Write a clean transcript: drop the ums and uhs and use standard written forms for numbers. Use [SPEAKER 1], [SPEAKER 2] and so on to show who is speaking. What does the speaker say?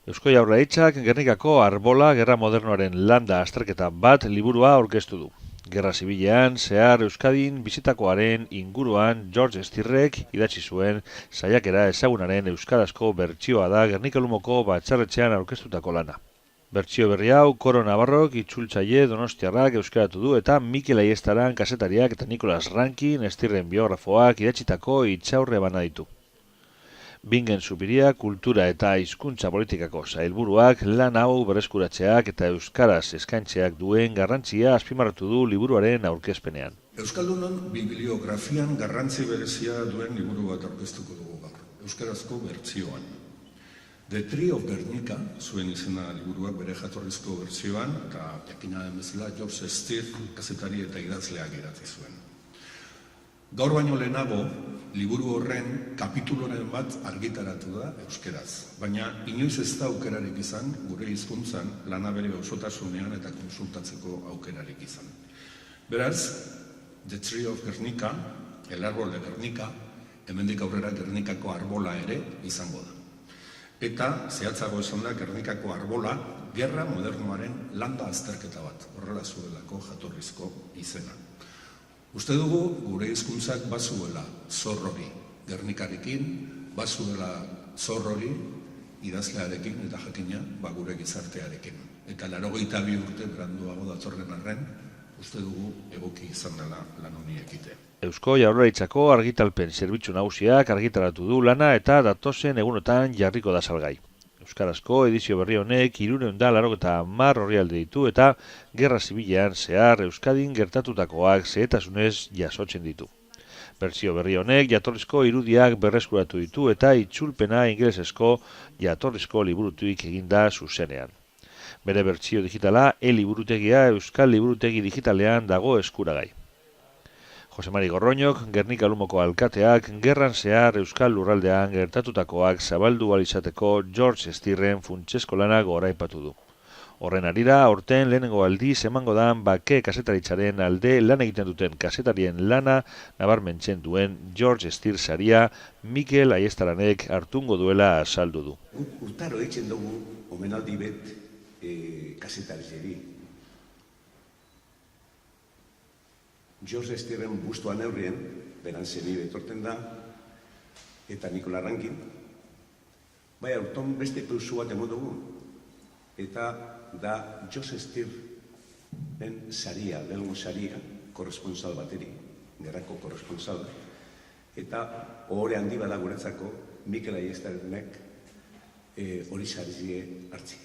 [SPEAKER 1] Eusko Jaurlaritzak Gernikako Arbola Gerra Modernoaren landa azterketa bat liburua aurkeztu du. Gerra Zibilean, zehar Euskadin bizitakoaren inguruan George Stirrek idatzi zuen saiakera ezagunaren euskarazko bertsioa da Gernika-Lumoko batzarretxean aurkeztutako lana. Bertsio berri hau Koro Navarrok itzultzaile donostiarrak euskaratu du eta Mikel Aiestaran kazetariak eta Nicolas Rankin Stirren biografoak idatzitako hitzaurre bana ditu. Bingen Zubiria kultura eta hizkuntza politikako sailburuak lan hau berreskuratzeak eta euskaraz eskaintzeak duen garrantzia azpimarratu du liburuaren aurkezpenean.
[SPEAKER 2] Euskaldunon bibliografian garrantzi berezia duen liburu bat aurkeztuko dugu gaur, euskarazko bertsioan. The Tree of Guernica, zuen izena liburuak bere jatorrizko bertsioan, eta jakina den bezala George Stirr kazetari eta idazleak idatzi zuen. Gaur baino lehenago, liburu horren kapituloren bat argitaratu da euskeraz, baina inoiz ez da aukerarik izan, gure hizkuntzan lana bere osotasunean eta konsultatzeko aukerarik izan. Beraz, The Tree of Guernica, el árbol de Guernica, hemendik aurrera Gernikako arbola ere izango da. Eta, zehatzago esan da, Gernikako arbola, gerra modernoaren landa azterketa bat, horrela zuelako jatorrizko izena. Uste dugu, gure hizkuntzak bazuela zor hori Gernikarekin, bazuela zor hori idazlearekin eta jakina gure gizartearekin. Eta 82 urte beranduago datorren arren, uste dugu egoki izan dela lan honi ekitea.
[SPEAKER 1] Eusko Jaurlaritzako argitalpen zerbitzu nagusiak argitaratu du lana eta datozen egunotan jarriko da salgai. Euskarazko edizio berri honek 380 orrialde ditu eta Gerra Zibilean zehar Euskadin gertatutakoak xehetasunez jasotzen ditu. Bertsio berri honek jatorrizko irudiak berreskuratu ditu eta itzulpena ingelesezko jatorrizko liburutik eginda zuzenean. Bere bertsio digitala e-liburutegia Euskal Liburutegi Digitalean dago eskuragai. Jose Mari Gorroñok, Gernika-Lumoko alkateak, gerran zehar Euskal Lurraldean gertatutakoak zabaldu ahal izateko George Stirren funtsezko lana goraipatu du. Horren harira, aurten lehenengo aldiz emango da bake kazetaritzaren alde lan egiten duten kazetarien lana nabarmentzen duen George Stirr saria Mikel Aiestaranek hartungo duela azaldu du.
[SPEAKER 3] Urtaro eitzen dugu omenaldi bet kazetarizeri. George Stirren bustoan neurrien, beran zenide etorten da, eta Nicolas Rankin. Bai, aurton beste peusu bat emot dugu, eta da George Stirren saria, belgo saria, korresponsal bateri, gerrako korresponsal, eta ohore handi bada guretzako Mikel Aiestarenek hori sarizie hartzi.